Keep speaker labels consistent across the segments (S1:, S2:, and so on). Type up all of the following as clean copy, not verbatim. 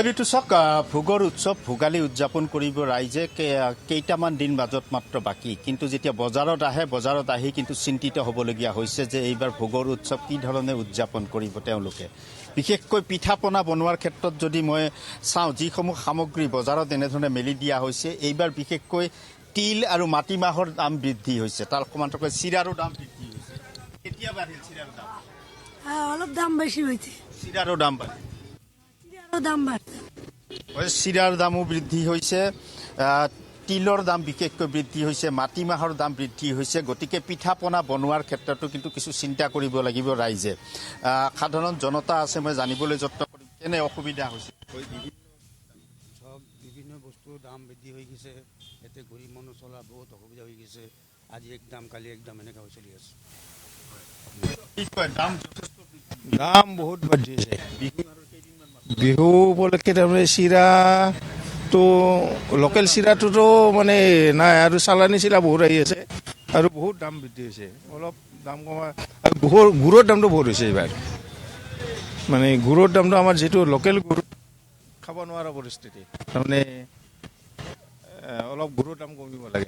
S1: এইটো চাওক ভোগৰ উৎসৱ ভোগালী উদযাপন কৰিব ৰাইজে কেইটামান দিন মাজত মাত্ৰ বাকী কিন্তু যেতিয়া বজাৰত আহি কিন্তু চিন্তিত হ'বলগীয়া হৈছে যে এইবাৰ ভোগৰ উৎসৱ কি ধৰণে উদযাপন কৰিব তেওঁলোকে বিশেষকৈ পিঠা পনা বনোৱাৰ ক্ষেত্ৰত যদি মই চাওঁ যিসমূহ সামগ্ৰী বজাৰত এনেধৰণে মেলি দিয়া হৈছে এইবাৰ বিশেষকৈ তিল আৰু মাটিমাহৰ দাম বৃদ্ধি হৈছে তাৰ সমান্তৰালকৈ চিৰাৰো দাম বৃদ্ধি হৈছে কেতিয়া বাঢ়িল চিৰাৰ দাম
S2: অলপ দাম বেশি হয়েছে
S1: চিৰাৰো দাম বাঢ়িল
S2: দাম বাড়ছে
S1: চিৰাৰ দামো বৃদ্ধি হৈছে তিলৰ দাম বিশেষকৈ বৃদ্ধি হৈছে মাটিমাহৰ দাম বৃদ্ধি হৈছে গতিকে পিঠা পনা বনোৱাৰ ক্ষেত্ৰতো কিন্তু কিছু চিন্তা কৰিব লাগিব ৰাইজে সাধাৰণ জনতা আছে মই জানিবলৈ যত্ন কৰিম কেনে অসুবিধা হৈছে
S3: বিভিন্ন বস্তুৰ দাম বৃদ্ধি হৈ গৈছে এতে গৰীব মানুহ চলা বহুত অসুবিধা হৈ গৈছে আজি একদম কালি একদম এনেকৈ হৈ চলি আছে দাম বহুত বৃদ্ধি হৈছে বিহু উপলক্ষে তাৰমানে চিৰাটো লোকেল চিৰাটোতো মানে নাই আৰু চালানী চিৰা বহুত আহি আছে আৰু বহুত দাম বৃদ্ধি হৈছে অলপ দাম কমা আৰু গুড়ৰ দামটো বহুত হৈছে এইবাৰ মানে গুড়ৰ দামটো আমাৰ যিটো লোকেল গুড় খাব নোৱাৰা পৰিস্থিতি তাৰমানে অলপ গুড়ৰ দাম কমিব লাগে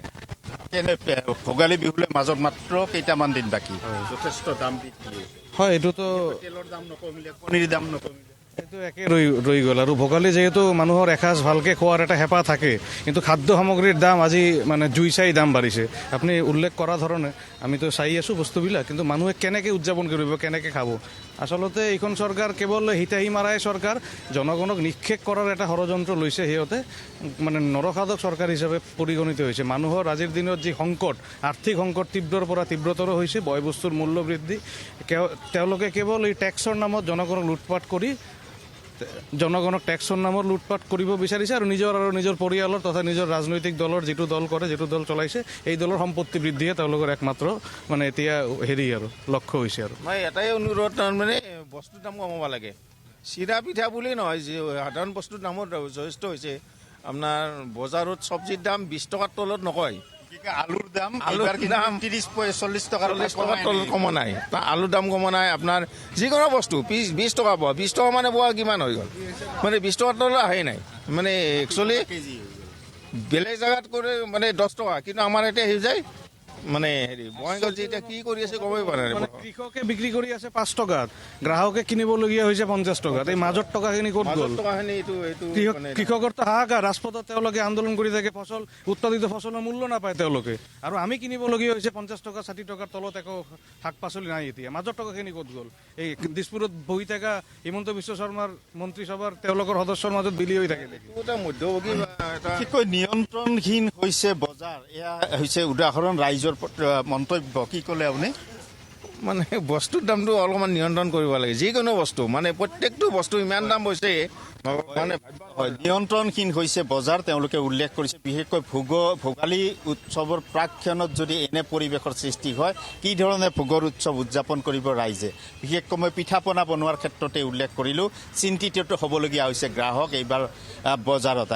S1: ভোগালী বিহুলৈ মাজত মাত্ৰ কেইটামান দিন বাকী যথেষ্ট দাম বৃদ্ধি হৈছে
S3: হয় এইটোতো
S1: তেলৰ দাম নকমিলে কণীৰ দাম নকমিলে
S3: এইটো একে ৰৈ গ'ল আৰু ভোগালী যিহেতু মানুহৰ এসাঁজ ভালকৈ খোৱাৰ এটা হেঁপাহ থাকে কিন্তু খাদ্য সামগ্ৰীৰ দাম আজি মানে জুই চাই দাম বাঢ়িছে আপুনি উল্লেখ কৰা ধৰণে আমিতো চাই আছোঁ বস্তুবিলাক কিন্তু মানুহে কেনেকৈ উদযাপন কৰিব কেনেকৈ খাব আচলতে এইখন চৰকাৰ কেৱল হিতাহী মাৰাই চৰকাৰ জনগণক নিক্ষেপ কৰাৰ এটা ষড়যন্ত্ৰ লৈছে সিহঁতে মানে নৰসাধক চৰকাৰ হিচাপে পৰিগণিত হৈছে মানুহৰ আজিৰ দিনত যি সংকট আৰ্থিক সংকট তীব্ৰৰ পৰা তীব্ৰতৰ হৈছে বয় বস্তুৰ মূল্য বৃদ্ধি তেওঁলোকে কেৱল এই টেক্সৰ নামত জনগণক লুটপাট কৰি জনগণক টেক্সৰ নামত লুটপাট কৰিব বিচাৰিছে আৰু নিজৰ পৰিয়ালৰ তথা নিজৰ ৰাজনৈতিক দলৰ যিটো দল চলাইছে এই দলৰ সম্পত্তি বৃদ্ধিয়ে তেওঁলোকৰ একমাত্ৰ মানে এতিয়া আৰু লক্ষ্য হৈছে আৰু
S4: মই এটাই অনুৰোধ তাৰমানে বস্তুৰ দাম কমাব লাগে চিৰা পিঠা বুলি নহয় যি সাধাৰণ বস্তুৰ দামো যথেষ্ট হৈছে আপোনাৰ বজাৰত চব্জিৰ দাম 20 টকাৰ তলত নকয়
S1: আলুৰ দাম 30-40 টকাৰ
S4: তলত কমা নাই আলুৰ দাম কমা নাই আপোনাৰ যিকোনো বস্তু 20 টকা পোৱা 20 টকা মানে পোৱা কিমান হৈ গ'ল মানে 20 টকাৰ তলত আহেই নাই মানে একচুৱেলি বেলেগ জেগাত কৰে মানে 10 টকা কিন্তু আমাৰ এতিয়া আহি যায় মানে হেৰি বঙাইগাঁৱত যে এতিয়া কি কৰি আছে গমেই পোৱা নাই
S3: কৃষকে বিক্ৰী কৰি আছে 5 টকাত গ্ৰাহকে কিনিবলগীয়া হৈছে 50 টকাত এই মাজৰ টকাখিনি ক'ত গ'ল কৃষকৰতো হাহাকাৰ ৰাজপথত তেওঁলোকে আন্দোলন কৰি থাকে উৎপাদিত ফচলৰ মূল্য নাপায় তেওঁলোকে আৰু আমি কিনিবলগীয়া হৈছে 50 টকা 60 টকাৰ তলত একো শাক পাচলি নাই এতিয়া মাজৰ টকাখিনি ক'ত গ'ল এই দিছপুৰত বহি থকা হিমন্ত বিশ্ব শৰ্মাৰ মন্ত্ৰীসভাৰ তেওঁলোকৰ সদস্যৰ মাজত বিলি হৈ থাকে
S4: মধ্যভোগী
S1: বিশেষকৈ নিয়ন্ত্ৰণহীন হৈছে বজাৰ এয়া হৈছে উদাহৰণ ৰাইজৰ মন্তব্য কি ক'লে আপুনি
S4: মানে বস্তুৰ দামটো অলপমান নিয়ন্ত্ৰণ কৰিব লাগে যিকোনো বস্তু মানে প্ৰত্যেকটো বস্তু ইমান দাম হৈছে মানে
S1: নিয়ন্ত্ৰণহীন হৈছে বজাৰ তেওঁলোকে উল্লেখ কৰিছে বিশেষকৈ ভোগালী উৎসৱৰ প্ৰাকক্ষণত যদি এনে পৰিৱেশৰ সৃষ্টি হয় কি ধৰণে ভোগৰ উৎসৱ উদযাপন কৰিব ৰাইজে বিশেষকৈ মই পিঠা পনা বনোৱাৰ ক্ষেত্ৰতে উল্লেখ কৰিলোঁ চিন্তিত হ'বলগীয়া হৈছে গ্ৰাহক এইবাৰ বজাৰত